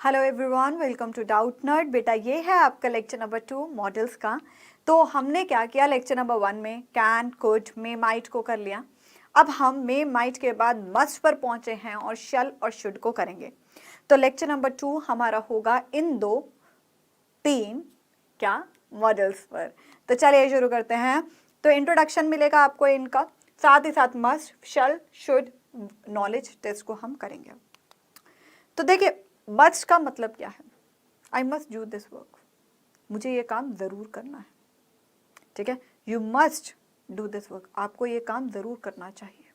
Hello everyone, welcome to doubt nerd. बेटा ये है आपका लेक्चर नंबर 2 मॉडल्स का। तो हमने क्या किया, लेक्चर नंबर 1 में कैन, कुड, मे, माइट को कर लिया। अब हम मे, माइट के बाद मस्ट पर पहुंचे हैं और शल और शुड को करेंगे। तो लेक्चर नंबर 2 हमारा होगा इन तीन क्या मॉडल्स पर। तो चलिए शुरू करते हैं। तो इंट्रोडक्शन मिलेगा आपको इनका, साथ ही साथ must, shall, should, knowledge test को हम करेंगे। तो देखिए मस्ट का मतलब क्या है, I must do this work, मुझे ये काम जरूर करना है। ठीक है, you must do this work, आपको ये काम जरूर करना चाहिए।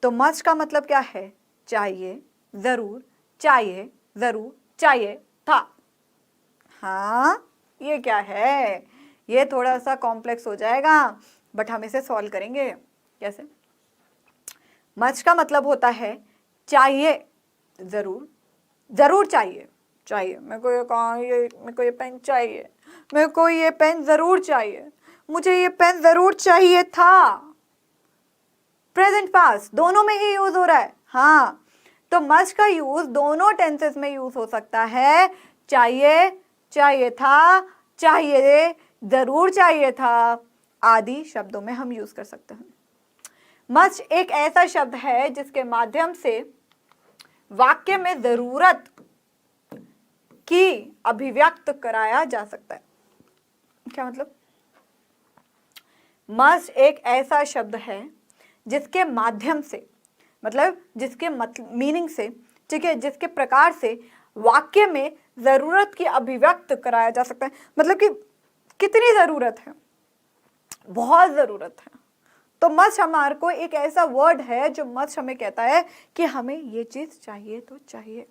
तो मस्ट का मतलब क्या है, चाहिए, जरूर, चाहिए, जरूर, चाहिए था। हाँ ये क्या है, ये थोड़ा सा कॉम्प्लेक्स हो जाएगा, बट हम इसे सॉल्व करेंगे। कैसे? मस्ट का मतलब होता है चाहिए, जरूर, जरूर चाहिए, चाहिए, मेरे को मेरे को ये पेन चाहिए, मेरे को ये पेन जरूर चाहिए, मुझे ये पेन जरूर चाहिए था। प्रेजेंट पास दोनों में ही यूज हो रहा है। हाँ, तो मस्ट का यूज दोनों टेंसेस में यूज हो सकता है। चाहिए, चाहिए था, चाहिए, जरूर चाहिए था आदि शब्दों में हम यूज कर सकते हैं। मस्ट एक ऐसा शब्द है जिसके माध्यम से वाक्य में जरूरत की अभिव्यक्त कराया जा सकता है। क्या मतलब? मस्ट एक ऐसा शब्द है जिसके माध्यम से, मतलब जिसके मीनिंग से, ठीक है, जिसके प्रकार से वाक्य में जरूरत की अभिव्यक्त कराया जा सकता है। मतलब कि कितनी जरूरत है, बहुत जरूरत है। तो मस्ट हमारे को एक ऐसा वर्ड है जो मस्ट हमें कहता है कि हमें ये चीज चाहिए तो चाहिए,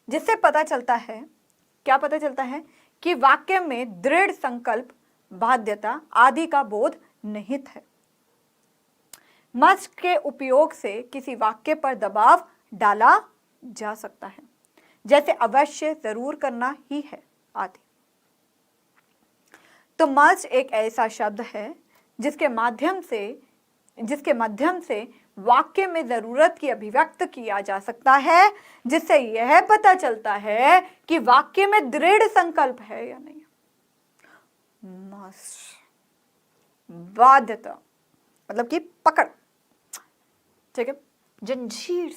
जिससे पता चलता है, क्या पता चलता है कि वाक्य में दृढ़ संकल्प, बाध्यता आदि का बोध निहित है। मस्ट के उपयोग से किसी वाक्य पर दबाव डाला जा सकता है, जैसे अवश्य, जरूर करना ही है आदि। तो मस्ट एक ऐसा शब्द है जिसके माध्यम से वाक्य में जरूरत की अभिव्यक्त किया जा सकता है, जिससे यह पता चलता है कि वाक्य में दृढ़ संकल्प है या नहीं। मस्ट, बाध्यता मतलब कि पकड़, ठीक है, जंजीर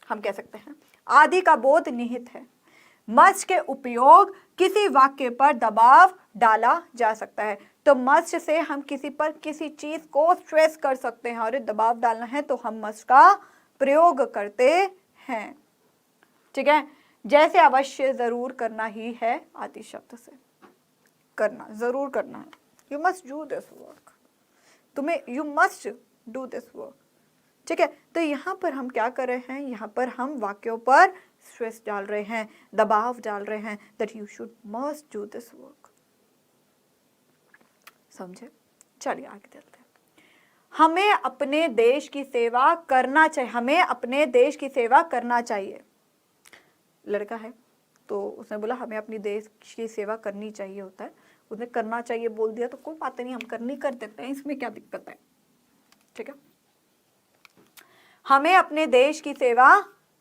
हम कह सकते हैं, आदि का बोध निहित है। मस्ट के उपयोग किसी वाक्य पर दबाव डाला जा सकता है। तो मस्ट से हम किसी पर किसी चीज को स्ट्रेस कर सकते हैं, और दबाव डालना है तो हम मस्ट का प्रयोग करते हैं। ठीक है, जैसे अवश्य, जरूर, करना ही है आदि शब्द से। करना, जरूर करना है, you must do this work, तुम्हें you must do this work. ठीक है, तो यहाँ पर हम क्या कर रहे हैं, यहाँ पर हम वाक्यों पर स्ट्रेस डाल रहे हैं, दबाव डाल रहे हैं, that you should must do this work. समझे? चलिए आगे चलते हैं। हमें अपने देश की सेवा करना चाहिए, हमें अपने देश की सेवा करना चाहिए। लड़का है तो उसने बोला हमें अपनी देश की सेवा करनी चाहिए, होता है, उसने करना चाहिए बोल दिया तो कोई बात नहीं, हम करनी कर देते हैं, इसमें क्या दिक्कत है। ठीक है, हमें अपने देश की सेवा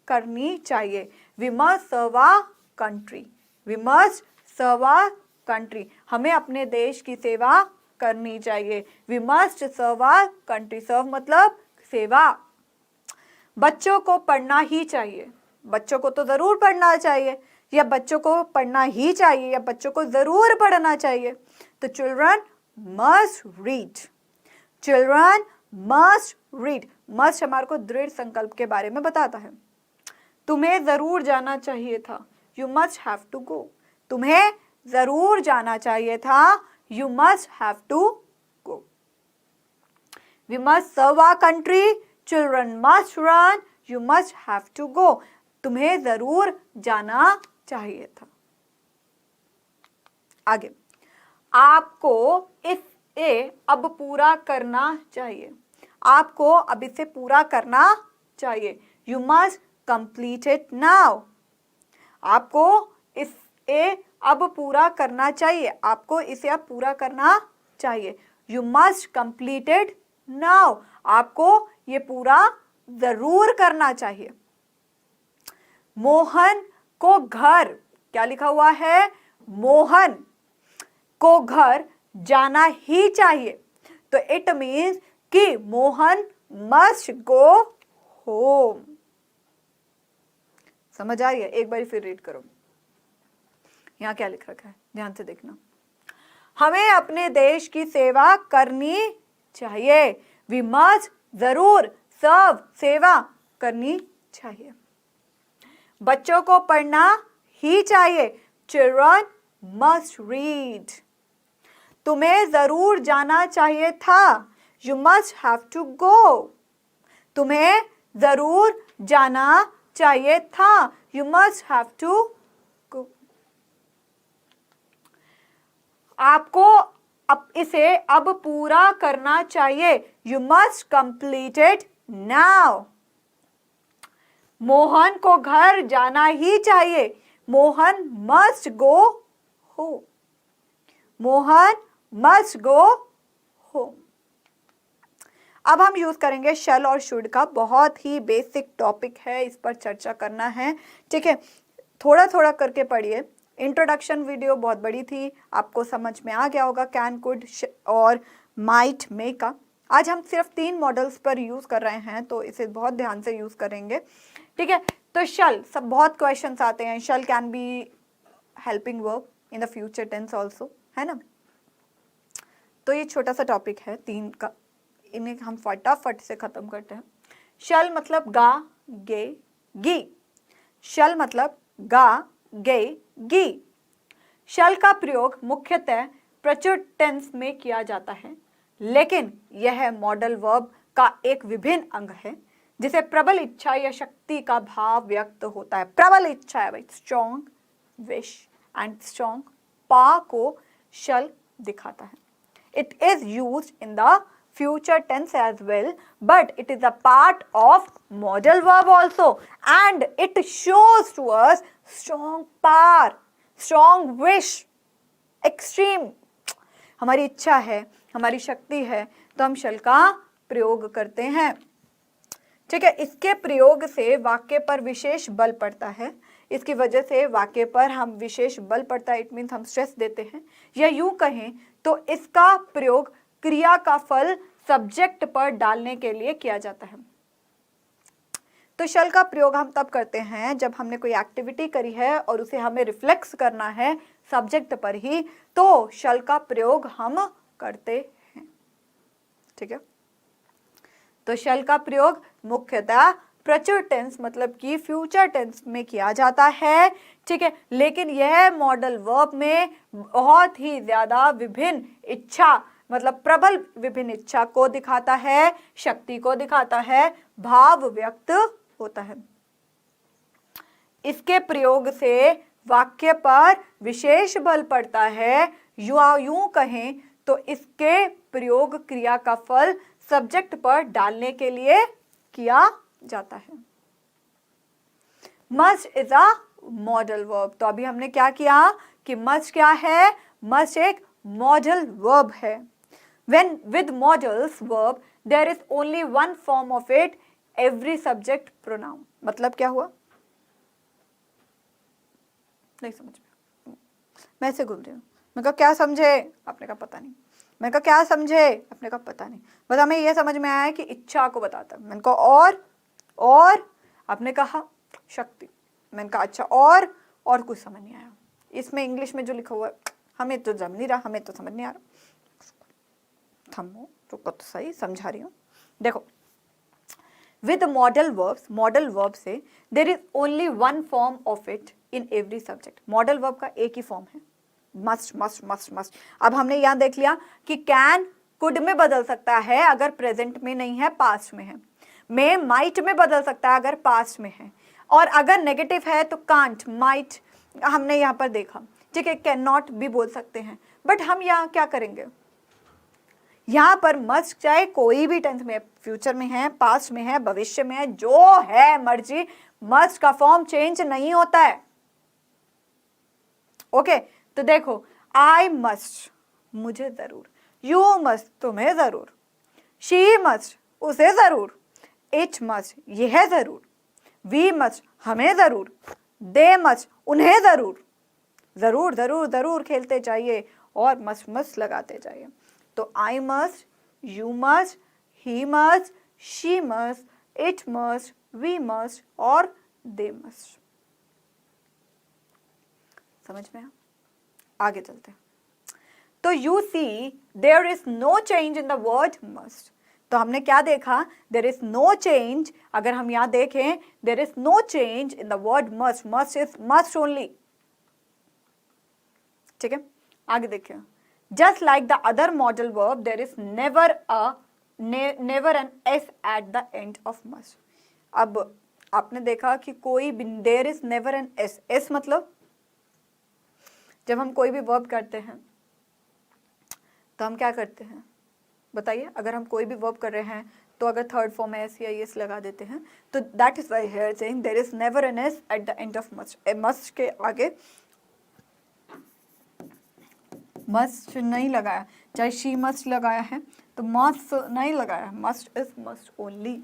करनी चाहिए। We must serve our country, we must serve our country, हमें अपने देश की सेवा करनी चाहिए। We must serve our country, serve मतलब सेवा। बच्चों को पढ़ना ही चाहिए, बच्चों को तो जरूर पढ़ना चाहिए, या बच्चों को पढ़ना ही चाहिए, या बच्चों को जरूर पढ़ना चाहिए। तो children must read, children must read. Must हमारे को दृढ़ संकल्प के बारे में बताता है। तुम्हें जरूर जाना चाहिए था, you must have to go, तुम्हें जरूर जाना चाहिए था, you must have to go. We must serve our country, children must run, you must have to go, तुम्हें जरूर जाना चाहिए था। आगे, आपको इसे अब पूरा करना चाहिए, आपको अब इसे पूरा करना चाहिए। You must complete it now, आपको इसे अब पूरा करना चाहिए, आपको इसे अब पूरा करना चाहिए। You must complete it now, आपको ये पूरा जरूर करना चाहिए। मोहन को घर, क्या लिखा हुआ है, मोहन को घर जाना ही चाहिए। तो इट मीन्स कि मोहन मस्ट गो होम। समझ आ रही है? एक बार फिर रीड करो, यहां क्या लिख रखा है, ध्यान से देखना। हमें अपने देश की सेवा करनी चाहिए। वी मस्ट, जरूर, सर्व, सेवा करनी चाहिए। बच्चों को पढ़ना ही चाहिए। Children must read. तुम्हें जरूर जाना चाहिए था। You must have to go. तुम्हें जरूर जाना चाहिए था। You must have to go. आपको इसे अब पूरा करना चाहिए। You must complete it now. Mohan को घर जाना ही चाहिए। Mohan must go home. Mohan must go home. अब हम यूज करेंगे शैल और शुड का। बहुत ही बेसिक टॉपिक है, इस पर चर्चा करना है, ठीक है। थोड़ा थोड़ा करके पढ़िए। इंट्रोडक्शन वीडियो बहुत बड़ी थी, आपको समझ में आ गया होगा कैन, कुड और माइट, मे का। आज हम सिर्फ 3 मॉडल्स पर यूज कर रहे हैं, तो इसे बहुत ध्यान से यूज करेंगे, ठीक है। तो शल, सब बहुत क्वेश्चंस आते हैं। Shall can be helping verb in the future tense also, है ना। तो ये छोटा सा टॉपिक है 3 का, इन्हें हम फटाफट से खत्म करते हैं। शल मतलब गा, गे, गी। शल मतलब गा, गे, गी। शल का प्रयोग मुख्यतः प्रचुर टेंस में किया जाता है, लेकिन यह मॉडल वर्ब का एक विभिन्न अंग है जिसे प्रबल इच्छा या शक्ति का भाव व्यक्त होता है। प्रबल इच्छा है भाई, स्ट्रॉन्ग विश एंड स्ट्रॉन्ग पा को शल दिखाता है। It is used in the future tense as well, but it is a part of modal verb also, and it shows to us strong power, strong wish, extreme. हमारी इच्छा है, हमारी शक्ति है, तो हम शल का प्रयोग करते हैं, ठीक है। इसके प्रयोग से वाक्य पर विशेष बल पड़ता है। इसकी वजह से वाक्य पर हम विशेष बल पड़ता है, इट मीन्स हम स्ट्रेस देते हैं, या यूं कहें तो इसका प्रयोग क्रिया का फल सब्जेक्ट पर डालने के लिए किया जाता है। तो शल का प्रयोग हम तब करते हैं जब हमने कोई एक्टिविटी करी है और उसे हमें रिफ्लेक्स करना है सब्जेक्ट पर ही, तो शल का प्रयोग हम करते हैं, ठीक है। तो शल का प्रयोग मुख्यतः प्रचुर टेंस मतलब कि फ्यूचर टेंस में किया जाता है, ठीक है। लेकिन यह मॉडल वर्ब में बहुत ही ज्यादा विभिन्न इच्छा मतलब प्रबल विभिन्न इच्छा को दिखाता है, शक्ति को दिखाता है, भाव व्यक्त होता है। इसके प्रयोग से वाक्य पर विशेष बल पड़ता है, यूं कहें तो इसके प्रयोग क्रिया का फल सब्जेक्ट पर डालने के लिए किया जाता है। Must is a modal verb. तो अभी हमने क्या किया कि मस्ट क्या है, मस्ट एक मॉडल वर्ब है। When with modals verb there is only one form of it, every subject pronoun। मतलब क्या हुआ, नहीं समझ में, मैं ऐसे घूम रही हूँ। मैं कहा क्या समझे, आपने कहा पता नहीं। मैं कहा क्या समझे, आपने कहा पता नहीं। बस हमें ये समझ में आया कि इच्छा को बताता है। मैंने कहा और आपने कहा शक्ति। मैंने कहा अच्छा और कुछ समझ नहीं आया। इसमें इंग्लिश में जो लिखा हुआ है हमें तो जम नहीं रहा, हमें तो समझ नहीं आ रहा। थम्बो रुको तो सही, समझा रही हूँ। देखो, विद मॉडल वर्ब से there is only one form of it in every subject. Modal verb का एक ही फॉर्म है, मस्ट मस्ट मस्ट मस्ट। अब हमने यहां देख लिया कि कैन कुड में बदल सकता है अगर प्रेजेंट में नहीं है, पास्ट में है। मे माइट में बदल सकता है अगर पास्ट में है, और अगर नेगेटिव है तो कांट, माइट हमने यहाँ पर देखा, ठीक है। कैन नॉट भी बोल सकते हैं, बट हम यहाँ क्या करेंगे, यहाँ पर मस्ट चाहे कोई भी टेंस में, फ्यूचर में है, पास्ट में है, भविष्य में है, जो है मर्जी, मस्ट का फॉर्म चेंज नहीं होता है, ओके। तो देखो, आई मस्ट मुझे जरूर, यू मस्ट तुम्हें जरूर, शी मस्ट उसे जरूर, इट मस्ट यह जरूर, वी मस्ट हमें जरूर, दे मस्ट, उन्हें जरूर, जरूर जरूर जरूर खेलते जाइए और मस्ट मस्ट लगाते जाइए। तो I must, you must, he must, she must, it must, we must और दे मस्ट। समझ में आगे चलते हैं। तो you see there is no change in the word must. तो हमने क्या देखा, देयर इज नो चेंज। अगर हम यहां देखें, there is no change in the word must, must is must only. ठीक है, आगे देखिए। Just like the other modal verb there is never an S at the end of must. अब आपने देखा कि कोई there is never an S, S मतलब जब हम कोई भी वर्ब करते हैं तो हम क्या करते हैं बताइए। अगर हम कोई भी वर्ब कर रहे हैं तो अगर थर्ड फॉर्म में एस या एस लगा देते हैं, तो that is why here saying there is never an S at the end of must. Must के आगे मस्ट नहीं लगाया, चाहे शी मस्ट लगाया है तो मस्ट नहीं लगाया, मस्ट इज मस्ट ओनली।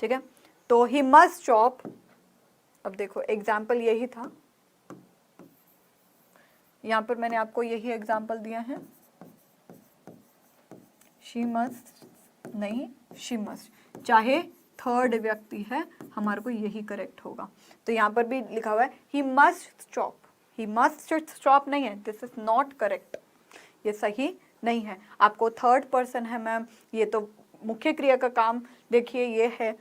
ठीक है, तो ही मस्ट चॉप। अब देखो एग्जाम्पल यही था, यहां पर मैंने आपको यही एग्जाम्पल दिया है। शी मस्ट नहीं, शी मस्ट, चाहे थर्ड व्यक्ति है हमारे को यही करेक्ट होगा। तो यहां पर भी लिखा हुआ है he must chop, he must stop नहीं है, दिस इज नॉट करेक्ट, ये सही नहीं है। आपको थर्ड पर्सन है मैम, ये तो मुख्य क्रिया का काम देखिए ये है,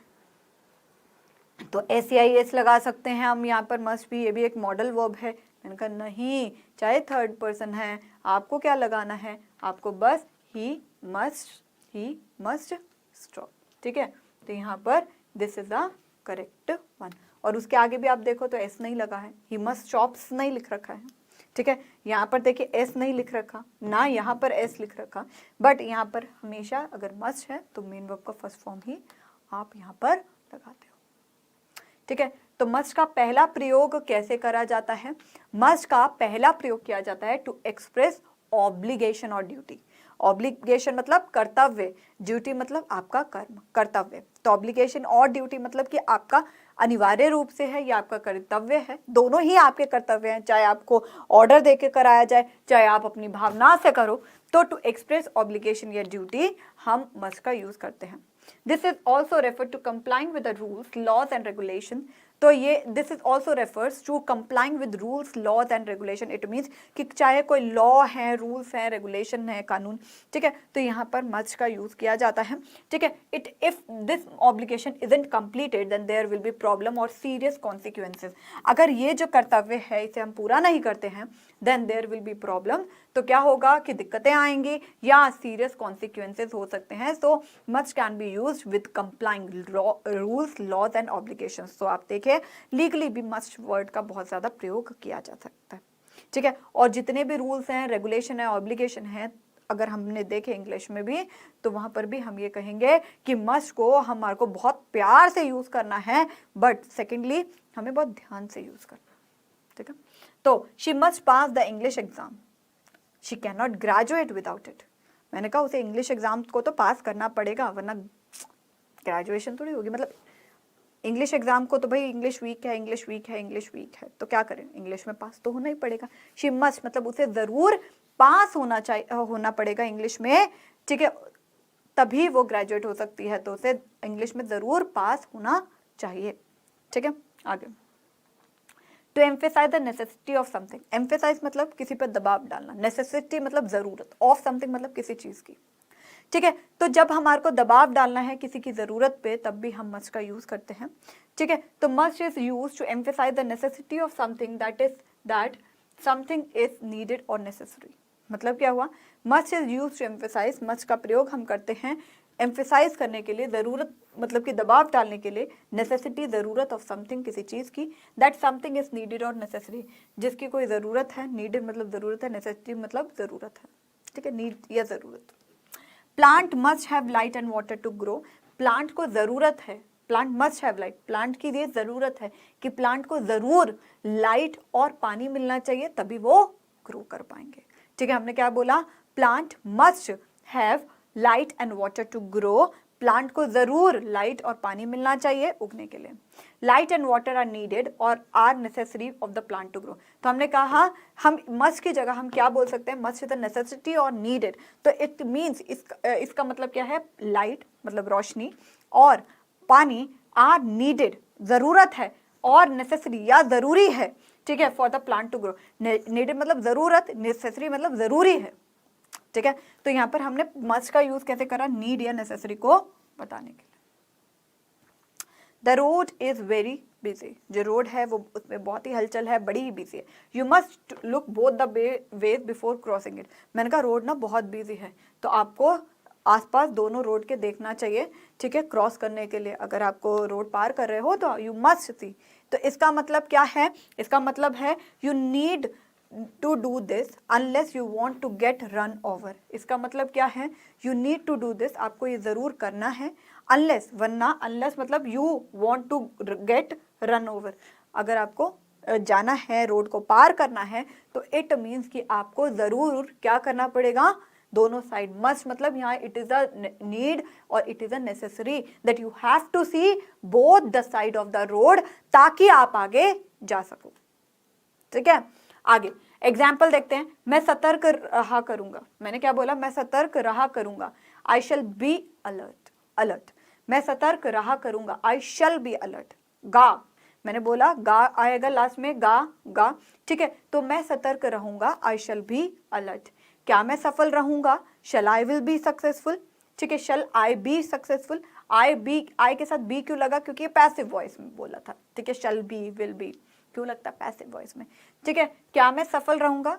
तो एस या एस लगा सकते हैं हम यहाँ पर। मस्ट भी, ये भी एक मॉडल वर्ब है। मैंने कहा नहीं, चाहे थर्ड पर्सन है आपको क्या लगाना है, आपको बस ही मस्ट स्टॉप। ठीक है, तो यहाँ पर this is the correct one. और उसके आगे भी आप देखो तो एस नहीं लगा है, ही मस्ट स्टॉप्स नहीं लिख रखा है। ठीक है, यहाँ पर देखिए एस नहीं लिख रखा ना, यहाँ पर एस लिख रखा, बट यहाँ पर हमेशा अगर मस्ट है तो मेन वर्ब का फर्स्ट फॉर्म ही आप यहाँ पर लगाते हो। ठीक है, तो मस्ट का पहला प्रयोग कैसे करा जाता है? मस्ट का पहला प्रयोग किया जाता है टू एक्सप्रेस ऑब्लिगेशन और ड्यूटी। ऑब्लिगेशन मतलब कर्तव्य, ड्यूटी मतलब आपका कर्म, कर्तव्य। तो ऑब्लिगेशन और ड्यूटी मतलब कि आपका अनिवार्य रूप से है या आपका कर्तव्य है, दोनों ही आपके कर्तव्य हैं। चाहे आपको ऑर्डर देके कराया जाए, चाहे आप अपनी भावना से करो, तो टू एक्सप्रेस ऑब्लिगेशन या ड्यूटी हम मस्ट का यूज करते हैं। This is also refer to complying with the rules, laws and regulation. तो ये this is also refers to complying with rules, laws and regulation. It means कि चाहे कोई लॉ है, रूल्स है, रेगुलेशन है, कानून, ठीक है, तो यहाँ पर मस्ट का यूज किया जाता है। ठीक है, it if this obligation isn't completed then there will be problem और सीरियस कॉन्सिक्वेंसेज। अगर ये जो कर्तव्य है इसे हम पूरा नहीं करते हैं then there will be problem, तो क्या होगा कि दिक्कतें आएंगी या सीरियस कॉन्सिक्वेंसेज हो सकते हैं। So must can be used with complying rules, laws and obligations. तो आप देखिए लीगली भी मस्ट वर्ड का बहुत ज्यादा प्रयोग किया जा सकता है। ठीक है, और जितने भी रूल्स हैं, रेगुलेशन है, ऑब्लिगेशन है, अगर हमने देखे इंग्लिश में भी तो वहां पर भी हम ये कहेंगे कि मस्ट को हमारे को बहुत प्यार से यूज करना है, बट सेकेंडली हमें बहुत ध्यान से यूज करना है। ठीक है, तो she must pass the English exam, she can not graduate without it. मैंने कहा उसे इंग्लिश एग्जाम को तो पास करना पड़ेगा वरना ग्रेजुएशन थोड़ी होगी। मतलब इंग्लिश एग्जाम को तो भाई इंग्लिश वीक है, इंग्लिश वीक है, इंग्लिश वीक है, तो क्या करें, इंग्लिश में पास तो होना ही पड़ेगा। शी मस्ट मतलब उसे जरूर पास होना चाहिए, होना पड़ेगा इंग्लिश में। ठीक है, तभी वो ग्रेजुएट हो सकती है, तो उसे इंग्लिश में जरूर पास होना चाहिए। ठीक है, आगे to emphasize the necessity of something. Emphasize मतलब किसी पर दबाव डालना, नेसेसिटी मतलब जरूरत, ऑफ समथिंग मतलब किसी चीज की। ठीक है, तो जब हमारे को दबाव डालना है किसी की जरूरत पे तब भी हम मस्ट का यूज करते हैं। ठीक है, तो must is use to emphasize the necessity of something, that something is needed और नेसेसरी। मतलब क्या हुआ, must is use to emphasize, must का प्रयोग हम करते हैं एम्फेसाइज करने के लिए, जरूरत मतलब कि दबाव डालने के लिए, नेसेसिटी जरूरत ऑफ समथिंग किसी चीज की, दैट समथिंग इज नीडेड और नेसेसरी जिसकी कोई जरूरत है, नीडेड मतलब जरूरत है, नेसेसिटी मतलब जरूरत है। ठीक है, नीड या जरूरत। Plant must have light and water to grow. Plant को जरूरत है, plant must have light, plant की ये जरूरत है कि प्लांट को जरूर लाइट और पानी मिलना चाहिए तभी वो ग्रो कर पाएंगे। ठीक है, हमने क्या बोला, plant must have light and water to grow, plant को ज़रूर लाइट और पानी मिलना चाहिए उगने के लिए। Light and water are needed और are necessary of the plant to grow. तो हमने कहा हम मस्ट की जगह हम क्या बोल सकते हैं, मस्ट इज द नेसेसिटी और नीडेड। तो इट मीन्स इसका मतलब क्या है, लाइट मतलब रोशनी और पानी आर नीडेड ज़रूरत है और नेसेसरी या ज़रूरी है, ठीक है, for the plant to grow. Needed मतलब ज़रूरत, नेसेसरी मतलब ज़रूरी है, ठीक है। तो यहाँ पर हमने मस्ट का यूज कैसे करा, नीड या नेसेसरी को बताने के लिए। The road is very busy, जो रोड है वो उसमें बहुत ही हलचल है, बड़ी ही बिजी है। You must look both the ways before crossing it. मैंने कहा रोड ना बहुत बिजी है, तो आपको आसपास दोनों रोड के देखना चाहिए, ठीक है, क्रॉस करने के लिए। अगर आपको रोड पार कर रहे हो तो यू मस्ट सी। तो इसका मतलब क्या है, इसका मतलब है you need to do this unless you want to get run over. इसका मतलब क्या है, you need to do this, आपको ये ज़रूर करना है, अनलेस वरना, अनलेस मतलब you want to get run over. अगर आपको जाना है, रोड को पार करना है, तो इट मीन्स कि आपको ज़रूर क्या करना पड़ेगा, दोनों साइड। मस्ट मतलब यहाँ इट इज़ अ नीड और it is a necessary that you have to see both the side of the road, ताकि आप आगे जा सको, ठीक है। आगे एग्जाम्पल देखते हैं। मैं सतर्क रहा करूंगा, मैंने क्या बोला, मैं सतर्क रहा करूंगा, आई शैल बी अलर्ट। अलर्ट, मैं सतर्क रहा करूंगा, आई शैल बी अलर्ट। गा, मैंने बोला गा आएगा लास्ट में, गा, ठीक है। तो मैं सतर्क रहूंगा, आई शैल बी अलर्ट। क्या मैं सफल रहूंगा, शैल आई विल बी सक्सेसफुल, ठीक है, शैल आई बी सक्सेसफुल। आई के साथ बी क्यों लगा, क्योंकि ये पैसिव वॉइस में बोला था, ठीक है। शैल बी, विल बी क्यों लगता है पैसिव वॉइस में, ठीक है। क्या मैं सफल रहूंगा,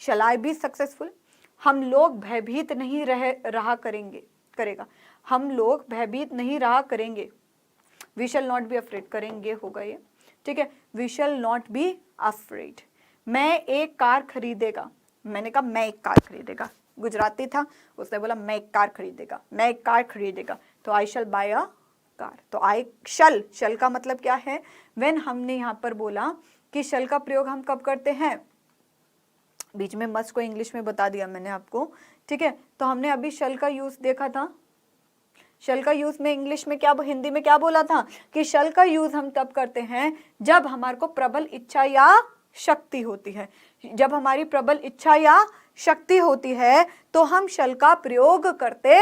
शैल आई बी सक्सेसफुल। हम लोग भयभीत नहीं रहा करेगा, हम लोग भयभीत नहीं रहा करेंगे, we shall not be afraid, करेंगे होगा ये, ठीक है, we shall not be afraid. मैं एक कार खरीदेगा, मैंने कहा मैं एक कार खरीदेगा, गुजराती था, उसने बोला मैं एक कार खरीदेगा, मैं एक कार खरीदेगा, तो आई शैल बाय अ कार। तो आई शल का मतलब क्या है, व्हेन हमने यहाँ पर बोला कि शल का प्रयोग हम कब करते हैं, बीच में मस्ट को इंग्लिश में बता दिया मैंने आपको, ठीक है। तो हमने अभी शल का यूज देखा था, शल का यूज में इंग्लिश में क्या, हिंदी में क्या बोला था कि शल का यूज हम तब करते हैं जब हमारे को प्रबल इच्छा या शक्ति होती है। जब हमारी प्रबल इच्छा या शक्ति होती है तो हम शल का प्रयोग करते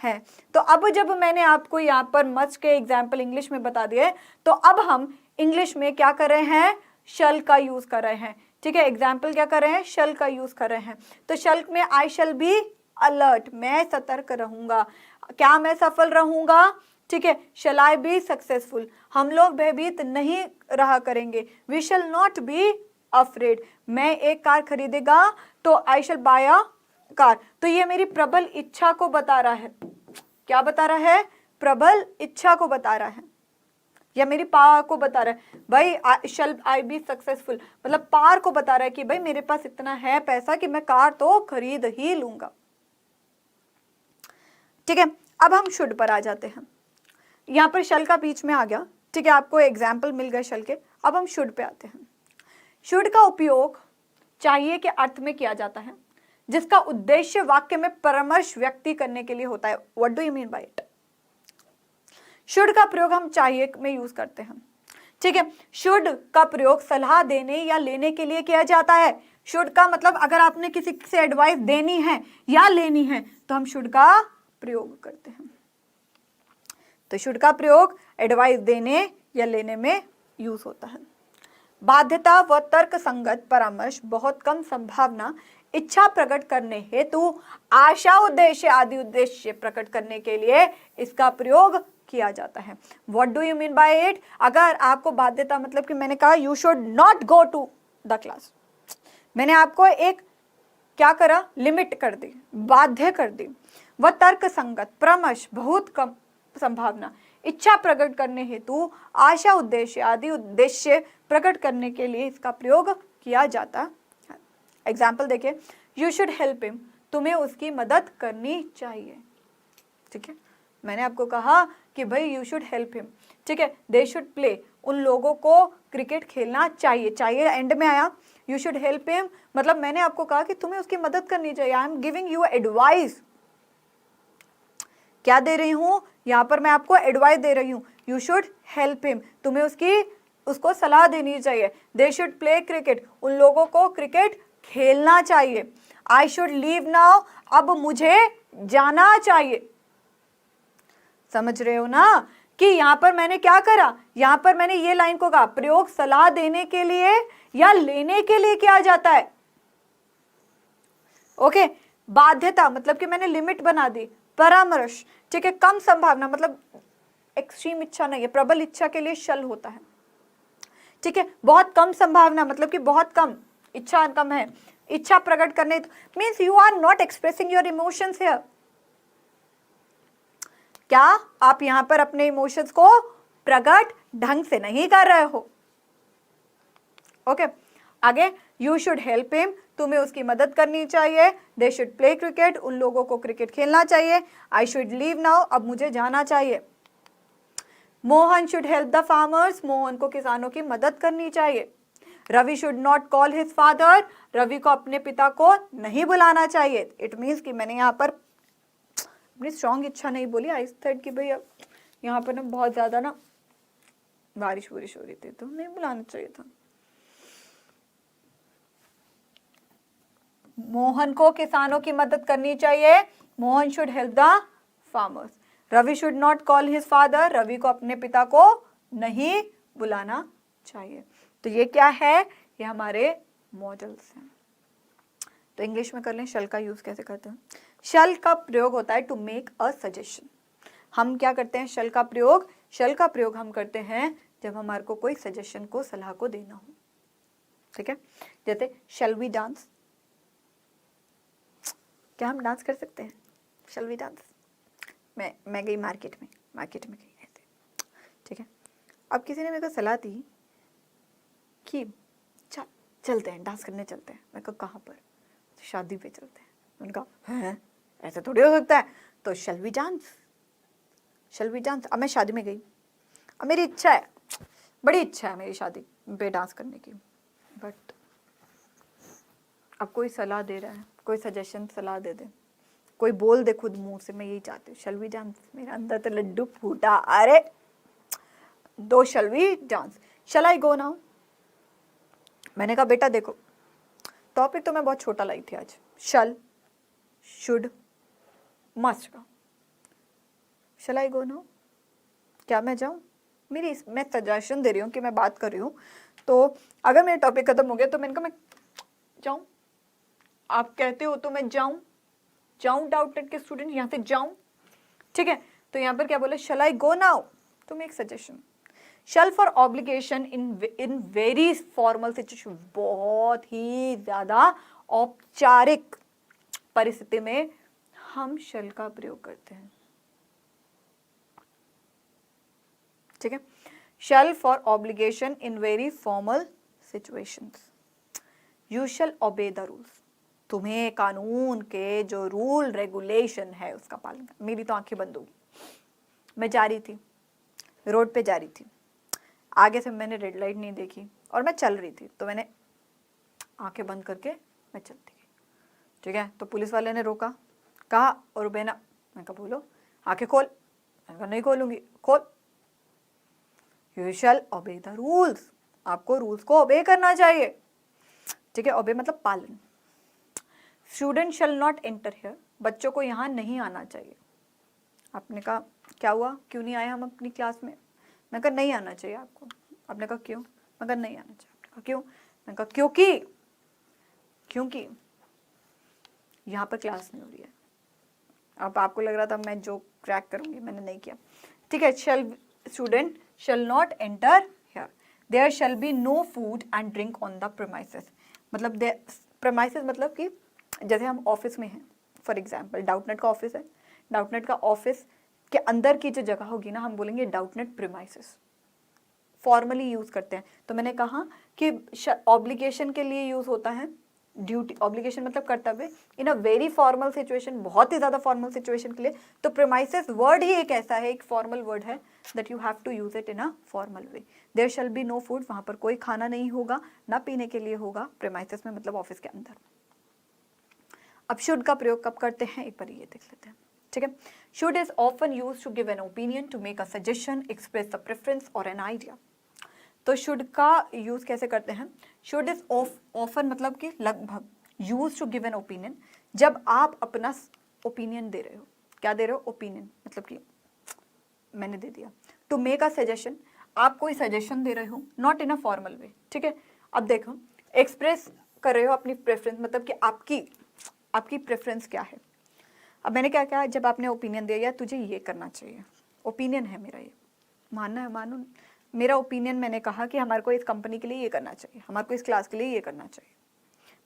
हैं। तो अब जब मैंने आपको यहाँ पर मस्ट के एग्जाम्पल इंग्लिश में बता दिए, तो अब हम इंग्लिश में क्या कर रहे हैं, शल का यूज कर रहे हैं, ठीक है। एग्जाम्पल क्या कर रहे हैं, शल का यूज कर रहे हैं। तो शल में आई शैल बी अलर्ट, मैं सतर्क रहूंगा। क्या मैं सफल रहूंगा, ठीक है, शैल आई बी सक्सेसफुल। हम लोग भयभीत नहीं रहा करेंगे, we shall not be afraid. मैं एक कार खरीदेगा, तो आई शैल बाय अ कार। तो ये मेरी प्रबल इच्छा को बता रहा है, क्या बता रहा है, प्रबल इच्छा को बता रहा है, या मेरी पावर को बता रहा है। भाई शैल आई बी सक्सेसफुल मतलब पार को बता रहा है कि भाई मेरे पास इतना है पैसा कि मैं कार तो खरीद ही लूंगा, ठीक है। अब हम शुड पर आ जाते हैं, यहाँ पर शल का बीच में आ गया, ठीक है, आपको एग्जाम्पल मिल गए शल के। अब हम शुड पे आते हैं। शुड का उपयोग चाहिए के अर्थ में किया जाता है, जिसका उद्देश्य वाक्य में परामर्श व्यक्ति करने के लिए होता है। What do you mean by it. Should का प्रयोग हम चाहिए में यूज करते हैं, ठीक है। शुड का प्रयोग सलाह देने या लेने के लिए किया जाता है। शुड का मतलब अगर आपने किसी से एडवाइस देनी है या लेनी है तो हम शुड का प्रयोग करते हैं। तो शुड का प्रयोग एडवाइस देने या लेने में यूज होता है। बाध्यता व तर्क संगत परामर्श, बहुत कम संभावना, इच्छा प्रकट करने हेतु, आशा उद्देश्य आदि उद्देश्य प्रकट करने के लिए इसका प्रयोग किया जाता है। What do you mean by it. अगर आपको बाध्यता मतलब कि मैंने कहा you should not go to the class, मैंने आपको एक क्या करा, लिमिट कर दी, बाध्य कर दी। वह तर्क संगत, परामर्श, बहुत कम संभावना, इच्छा प्रकट करने हेतु, आशा उद्देश्य आदि उद्देश्य प्रकट करने के लिए इसका प्रयोग किया जाता है। एग्जाम्पल देखिए, यू शुड हेल्प हिम, तुम्हें उसकी मदद करनी चाहिए, ठीक है। मैंने आपको कहा कि भाई यू शुड हेल्प हिम, ठीक है। दे शुड प्ले, उन लोगों को क्रिकेट खेलना चाहिए, चाहिए एंड में आया। यू शुड हेल्प हिम मतलब मैंने आपको कहा कि तुम्हें उसकी मदद करनी चाहिए, I am giving you advice, क्या दे रही हूँ यहाँ पर, मैं आपको एडवाइस दे रही हूँ, यू शुड हेल्प हिम, तुम्हें उसको सलाह देनी चाहिए। दे शुड प्ले क्रिकेट, उन लोगों को क्रिकेट खेलना चाहिए। आई शुड लीव नाउ, अब मुझे जाना चाहिए। समझ रहे हो ना कि यहां पर मैंने क्या करा, यहां पर मैंने ये लाइन को कहा, प्रयोग सलाह देने के लिए या लेने के लिए किया जाता है। ओके, बाध्यता मतलब कि मैंने लिमिट बना दी। परामर्श, ठीक है, कम संभावना मतलब एक्सट्रीम इच्छा नहीं है, प्रबल इच्छा के लिए शल होता है। ठीक है, बहुत कम संभावना मतलब कि बहुत कम इच्छा, कम है इच्छा प्रकट करने, means you are not expressing your emotions here. क्या आप यहां पर अपने इमोशंस को प्रकट ढंग से नहीं कर रहे हो। ओके, आगे, यू शुड हेल्प हिम, तुम्हें उसकी मदद करनी चाहिए। दे शुड प्ले क्रिकेट, उन लोगों को क्रिकेट खेलना चाहिए। आई शुड लीव नाउ, अब मुझे जाना चाहिए। Mohan should help the farmers, Mohan को किसानों की मदद करनी चाहिए। Ravi should not call his father, Ravi को अपने पिता को नहीं बुलाना चाहिए। इट मीन्स कि मैंने यहाँ पर अपनी स्ट्रॉन्ग इच्छा नहीं बोली, आई थॉट कि भाई अब यहाँ पर ना बहुत ज्यादा ना बारिश हो रही थी तो नहीं बुलाना चाहिए था। मोहन को किसानों की मदद करनी चाहिए। Mohan should help the farmers. Ravi should not call his father, Ravi को अपने पिता को नहीं बुलाना चाहिए। तो ये क्या है, ये हमारे मॉडल्स हैं। तो इंग्लिश में कर लें, शल का यूज कैसे करते हैं। शल का प्रयोग होता है टू मेक अ सजेशन। हम क्या करते हैं, शल का प्रयोग हम करते हैं जब हमारे को कोई सजेशन को, सलाह को देना हो। ठीक है, जैसे शल वी डांस, क्या हम डांस कर सकते हैं, शल वी डांस। मैं गई मार्केट में गई ऐसे, ठीक है, अब किसी ने मेरे को सलाह दी कि चलते हैं डांस करने चलते हैं। मैं कहा कहाँ पर, शादी पे चलते हैं। मैंने कहा हैं, ऐसा थोड़ी हो सकता है, तो शल वी डांस। अब मैं शादी में गई, अब मेरी इच्छा है, बड़ी इच्छा है मेरी शादी पे डांस करने की, बट अब कोई सलाह दे रहा है, कोई सजेशन सलाह दे दे, कोई बोल दे खुद मुंह से मैं यही चाहती हूँ, शल वी डांस। मेरा अंदर तो लड्डू फूटा, अरे दो shall we dance, shall I go now. मैंने कहा बेटा देखो, टॉपिक तो मैं बहुत छोटा लाई थी आज, शल, शुड, मस्ट का। शल आई गो नाउ, क्या मैं जाऊं? मैं सजेशन दे रही हूँ कि मैं बात कर रही हूँ, तो अगर मेरा टॉपिक खत्म हो गया तो मैंने कहा मैं जाऊं, आप कहते हो तो मैं जाऊं डाउट नेट के स्टूडेंट, यहाँ से जाऊं। ठीक है, तो यहाँ पर क्या बोले, shall I go now to make suggestion. Shall for obligation in very formal situation, बहुत ही ज्यादा औपचारिक परिस्थिति में हम शल का प्रयोग करते हैं। ठीक है, shall for obligation in very formal situations. You shall obey the rules, तुम्हें कानून के जो रूल रेगुलेशन है उसका पालन करना। मेरी तो आंखें बंद होगी, मैं जा रही थी, रोड पे जा रही थी, आगे से मैंने रेड लाइट नहीं देखी और मैं चल रही थी, तो मैंने आंखें बंद करके मैं चलती गई। ठीक है, तो पुलिस वाले ने रोका, कहा और बेना, मैं कहा बोलो आंखें खोल, मैंने कहा नहीं खोलूंगी, खोल। यू शैल ओबे द रूल्स, आपको रूल्स को ओबे करना चाहिए। ठीक है, ओबे मतलब पालन। Student shall not enter here, बच्चों को यहाँ नहीं आना चाहिए। आपने कहा क्या हुआ, क्यों नहीं आए हम अपनी क्लास में? मैं कहा नहीं आना चाहिए आपको। आपने कहा क्यों? मैं कहा नहीं आना चाहिए। आपने कहा क्यों? मैं कहा क्योंकि यहाँ पर क्लास नहीं हो रही है। अब आपको लग रहा था मैं जो क्रैक करूंगी, मैंने नहीं किया। ठीक है, student shall not enter here, there shall be no food and drink on the premises. मतलब प्रेमाइसेस मतलब कि जैसे हम ऑफिस में हैं, फॉर एग्जाम्पल डाउटनेट का ऑफिस है, डाउटनेट का ऑफिस के अंदर की जो जगह होगी ना, हम बोलेंगे डाउटनेट प्रीमाइसेस, फॉर्मली यूज करते हैं। तो मैंने कहा कि ऑब्लिगेशन के लिए यूज होता है, ड्यूटी, ऑब्लिगेशन मतलब कर्तव्य, इन अ वेरी फॉर्मल सिचुएशन, बहुत ही ज्यादा फॉर्मल सिचुएशन के लिए। तो प्रीमाइसेस वर्ड ही एक ऐसा है, एक फॉर्मल वर्ड है, that you have to use it in a formal way. There shall be no food, वहां पर कोई खाना नहीं होगा, ना पीने के लिए होगा, प्रीमाइसेस में मतलब ऑफिस के अंदर। अब शुड का प्रयोग कब करते हैं, एक बार ये देख लेते हैं। ठीक है। Should is often use to give an opinion, to make a suggestion, express the preference और एन आइडिया। तो शुड का यूज कैसे करते हैं? शुड इज ऑफन मतलब कि लगभग, use to give an opinion जब आप अपना ओपिनियन दे रहे हो। क्या दे रहे हो? ओपिनियन, मतलब कि मैंने दे दिया। टू मेक अ सजेशन, आप कोई सजेशन दे रहे हो, नॉट इन अ फॉर्मल वे, ठीक है। अब देखो, एक्सप्रेस कर रहे हो अपनी प्रेफरेंस, मतलब कि आपकी प्रेफरेंस क्या है। अब मैंने क्या कहा, जब आपने ओपिनियन दिया, या तुझे ये करना चाहिए, ओपिनियन है मेरा, ये मानना है मानो, मेरा ओपिनियन, मैंने कहा कि हमारे को इस कंपनी के लिए ये करना चाहिए, हमारे को इस क्लास के लिए ये करना चाहिए।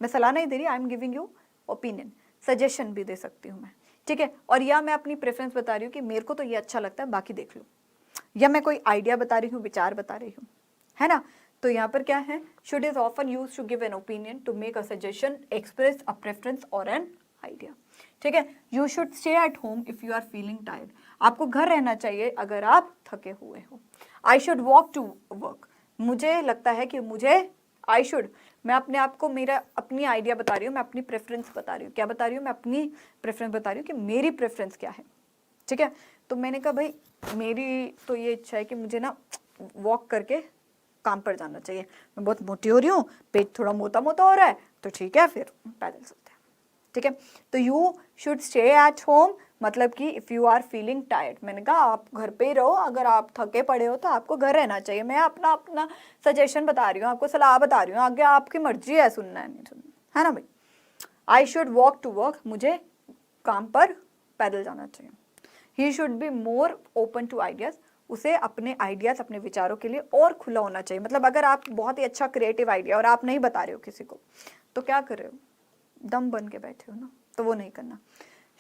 मैं सलाह नहीं दे रही, I am giving you opinion, suggestion भी दे सकती हूँ मैं, ठीक है। और या मैं अपनी प्रेफरेंस बता रही हूँ कि मेरे को तो ये अच्छा लगता है, बाकी देख लो, या मैं कोई आइडिया बता रही हूँ, विचार बता रही हूँ, है ना। तो यहाँ पर क्या है, should is often use to give an opinion, to make a suggestion, express a preference और एन आइडिया, ठीक है। You should stay at home if you are feeling tired, आपको घर रहना चाहिए अगर आप थके हुए हो। I should walk to work, मुझे लगता है कि मुझे, आई शुड, मैं अपने आप को, मेरा अपनी आइडिया बता रही हूँ, मैं अपनी प्रेफरेंस बता रही हूँ। क्या बता रही हूँ? मैं अपनी प्रेफरेंस बता रही हूँ कि मेरी प्रेफरेंस क्या है, ठीक है। तो मैंने कहा भाई मेरी तो ये इच्छा है कि मुझे ना वॉक करके काम पर जाना चाहिए, मैं बहुत मोटी हो रही हूँ, पेट थोड़ा मोटा मोटा हो रहा है, तो ठीक है फिर पैदल चलते हैं, ठीक है। तो you should stay at home, मतलब कि if you are feeling tired, मैंने कहा आप घर पे ही रहो, अगर आप थके पड़े हो तो आपको घर रहना चाहिए। मैं अपना सजेशन बता रही हूँ, आपको सलाह बता रही हूँ, आगे आपकी मर्जी है सुनना है नहीं सुनना, है ना भाई। I should walk to work, मुझे काम पर पैदल जाना चाहिए। He should be more open to ideas, उसे अपने आइडियाज़, अपने विचारों के लिए और खुला होना चाहिए। मतलब अगर आप बहुत ही अच्छा क्रिएटिव आइडिया और आप नहीं बता रहे हो किसी को, तो क्या कर रहे हो, दम बन के बैठे हो ना, तो वो नहीं करना।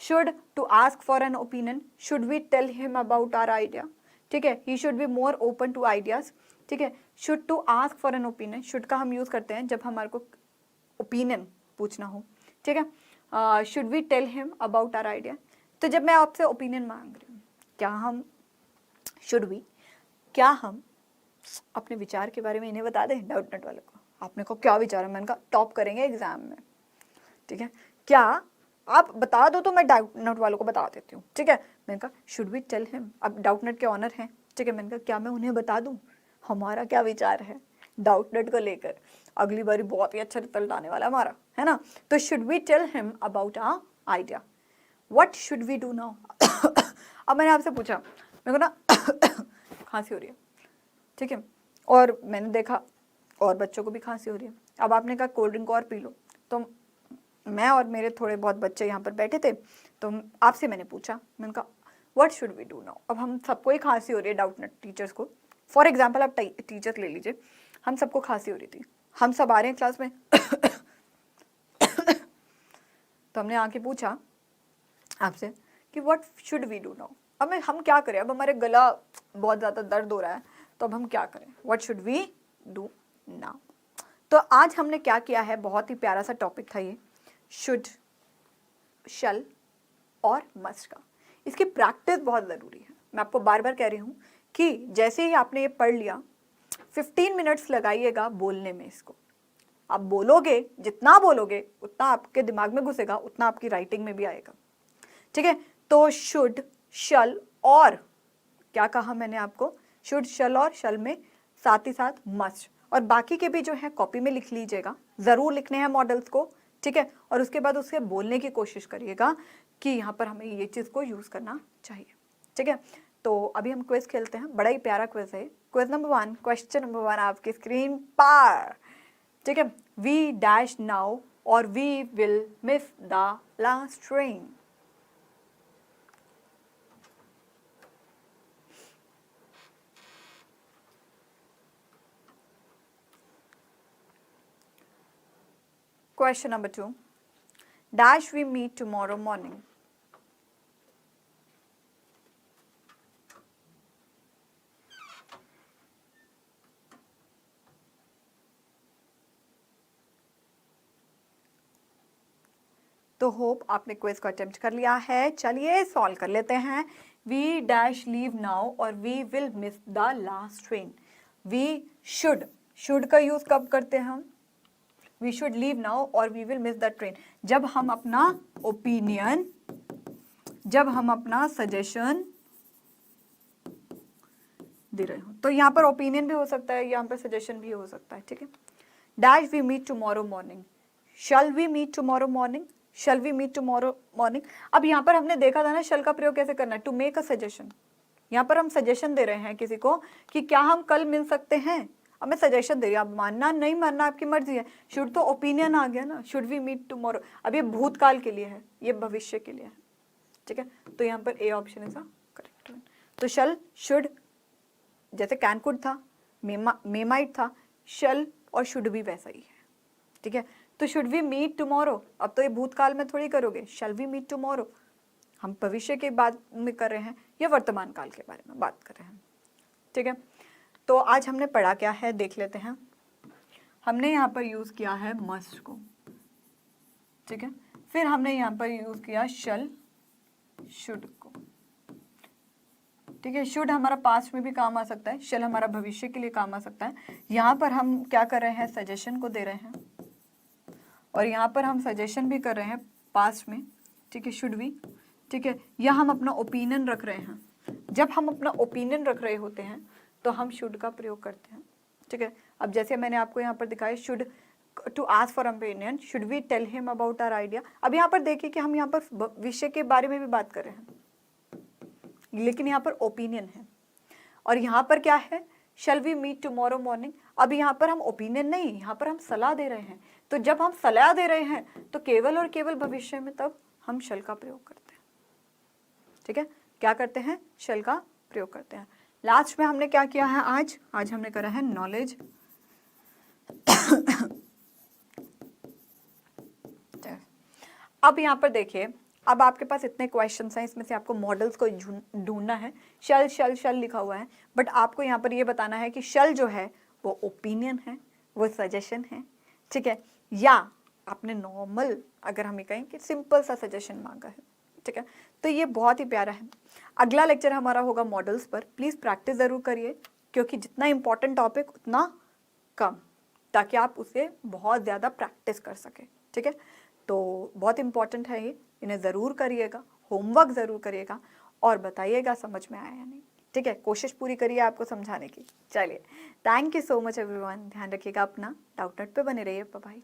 Should to ask for an opinion, should we tell him about our idea, ठीक है। He should be more open to ideas, ठीक है। Should to ask for an opinion, should का हम यूज़ करते हैं जब हमारे को ओपिनियन पूछना हो, ठीक है। Should we tell him about our idea, तो जब मैं आपसे ओपिनियन मांग रही हूँ, क्या हम, शुड वी, क्या हम अपने विचार के बारे में इन्हें बता दें, डाउट नट वालों को, आपने को क्या विचार है, मैंने कहा टॉप करेंगे एग्जाम में, ठीक है। क्या आप बता दो तो मैं डाउट नट वालों को बता देती हूँ, ठीक है। मैंने कहा शुड वी टेल हिम, अब डाउट नट के ऑनर हैं, ठीक है। मैंने कहा क्या मैं उन्हें बता दूँ हमारा क्या विचार है डाउट नट को लेकर, अगली बारी बहुत ही अच्छा रिजल्ट आने वाला हमारा, है ना। तो should we tell him about our idea, what should we do now. अब मैंने आपसे पूछा, मेरे को ना खांसी हो रही है, ठीक है, और मैंने देखा और बच्चों को भी खांसी हो रही है। अब आपने कहा कोल्ड ड्रिंक और पी लो, तो मैं और मेरे थोड़े बहुत बच्चे यहाँ पर बैठे थे, तो आपसे मैंने पूछा, मैंने कहा what should we do now. अब हम सबको ही खांसी हो रही है, डाउट नट टीचर्स को, फॉर एग्जाम्पल आप टीचर्स ले लीजिए, हम सबको खांसी हो रही थी, हम सब आ रहे हैं क्लास में तो हमने आके पूछा आपसे कि what should we do now, अब हम क्या करें, अब हमारे गला बहुत ज़्यादा दर्द हो रहा है, तो अब हम क्या करें, what should we do now. तो आज हमने क्या किया है, बहुत ही प्यारा सा टॉपिक था ये, शुड, शल और मस्ट का। इसकी प्रैक्टिस बहुत ज़रूरी है, मैं आपको बार बार कह रही हूँ कि जैसे ही आपने ये पढ़ लिया, 15 मिनट्स लगाइएगा बोलने में इसको। आप बोलोगे, जितना बोलोगे उतना आपके दिमाग में घुसेगा, उतना आपकी राइटिंग में भी आएगा, ठीक है। तो शुड, शल और क्या कहा मैंने आपको, शुड, शल और शल में साथ ही साथ मस्ट, और बाकी के भी जो है कॉपी में लिख लीजिएगा, ज़रूर लिखने हैं मॉडल्स को, ठीक है। और उसके बाद उसके बोलने की कोशिश करिएगा कि यहाँ पर हमें ये चीज़ को यूज़ करना चाहिए, ठीक है। तो अभी हम क्विज खेलते हैं, बड़ा ही प्यारा क्विज है। क्विज नंबर 1, क्वेश्चन नंबर 1 आपकी स्क्रीन पर, ठीक है। वी डैश नाउ और we will miss the last train. Question number 2, dash we meet tomorrow morning. तो होप आपने क्विज को अटेम्प्ट कर लिया है, चलिए सॉल्व कर लेते हैं। वी डैश लीव नाउ और we will miss the last train. We should का यूज कब करते हैं हम, वी शुड लीव नाउ और we will miss the train, जब हम अपना ओपिनियन जब हम अपना सजेशन दे रहे हो। तो यहाँ पर ओपिनियन भी हो सकता है, यहाँ पर सजेशन भी हो सकता है, ठीक है। Dash we meet tomorrow morning, shall we meet tomorrow morning, shall we meet tomorrow morning. अब यहाँ पर हमने देखा था ना शल का प्रयोग कैसे करना है, टू मेक अ सजेशन। यहाँ पर हम सजेशन दे रहे हैं किसी को कि क्या हम कल मिल सकते हैं। अब मैं सजेशन दे रही हूँ, आप मानना नहीं मानना आपकी मर्जी है। शुड तो ओपिनियन आ गया ना, शुड वी मीट टुमारो। अब ये भूतकाल के लिए है, ये भविष्य के लिए है, ठीक है। तो यहाँ पर A option is correct one. तो शल, शुड, जैसे कैन कुड था, मे माइट था, शल और शुड भी वैसा ही है, ठीक है। तो शुड वी मीट टुमारो, अब तो ये भूतकाल में थोड़ी करोगे, शल वी मीट टुमारो हम भविष्य के बात में कर रहे हैं या वर्तमान काल के बारे में बात कर रहे हैं, ठीक है। तो आज हमने पढ़ा क्या है देख लेते हैं। हमने यहाँ पर यूज किया है मस्ट को, ठीक है। फिर हमने यहाँ पर यूज किया शल, शुड को, ठीक है। शुड हमारा पास्ट में भी काम आ सकता है, शल हमारा भविष्य के लिए काम आ सकता है। यहाँ पर हम क्या कर रहे हैं, सजेशन को दे रहे हैं, और यहाँ पर हम सजेशन भी कर रहे हैं पास्ट में, ठीक है, शुड भी, ठीक है। या हम अपना ओपिनियन रख रहे हैं। जब हम अपना ओपिनियन रख रहे होते हैं तो हम शुड का प्रयोग करते हैं, ठीक है। अब जैसे मैंने आपको यहाँ पर दिखाया, should to ask for opinion, should we tell him about our idea. अब यहाँ पर देखिए कि हम यहाँ पर विषय के बारे में भी बात कर रहे हैं, लेकिन यहाँ पर ओपिनियन है। और यहाँ पर क्या है, shall we meet tomorrow morning. अब यहाँ पर हम ओपिनियन नहीं, यहाँ पर हम सलाह दे रहे हैं। तो जब हम सलाह दे रहे हैं तो केवल और केवल भविष्य में तब हम शल का प्रयोग करते हैं, ठीक है। क्या करते हैं, शल का प्रयोग करते हैं। लास्ट में हमने क्या किया है, आज हमने करा है नॉलेज। अब यहाँ पर देखिए, अब आपके पास इतने क्वेश्चंस हैं, इसमें से आपको मॉडल्स को ढूंढना है। शल शल शल लिखा हुआ है, बट आपको यहाँ पर ये बताना है कि शल जो है वो ओपिनियन है, वो सजेशन है, ठीक है, या आपने नॉर्मल, अगर हम ये कहें कि सिंपल सा सजेशन मांगा है, ठीक है। तो ये बहुत ही प्यारा है। अगला लेक्चर हमारा होगा मॉडल्स पर। प्लीज़ प्रैक्टिस ज़रूर करिए, क्योंकि जितना इंपॉर्टेंट टॉपिक उतना कम, ताकि आप उसे बहुत ज़्यादा प्रैक्टिस कर सकें, ठीक है। तो बहुत इंपॉर्टेंट है ये, इन्हें ज़रूर करिएगा, होमवर्क ज़रूर करिएगा और बताइएगा समझ में आया या नहीं, ठीक है। कोशिश पूरी करिए आपको समझाने की। चलिए, thank you so much everyone. ध्यान रखिएगा अपना, डाउटनेट पे बने रहिए। Bye bye.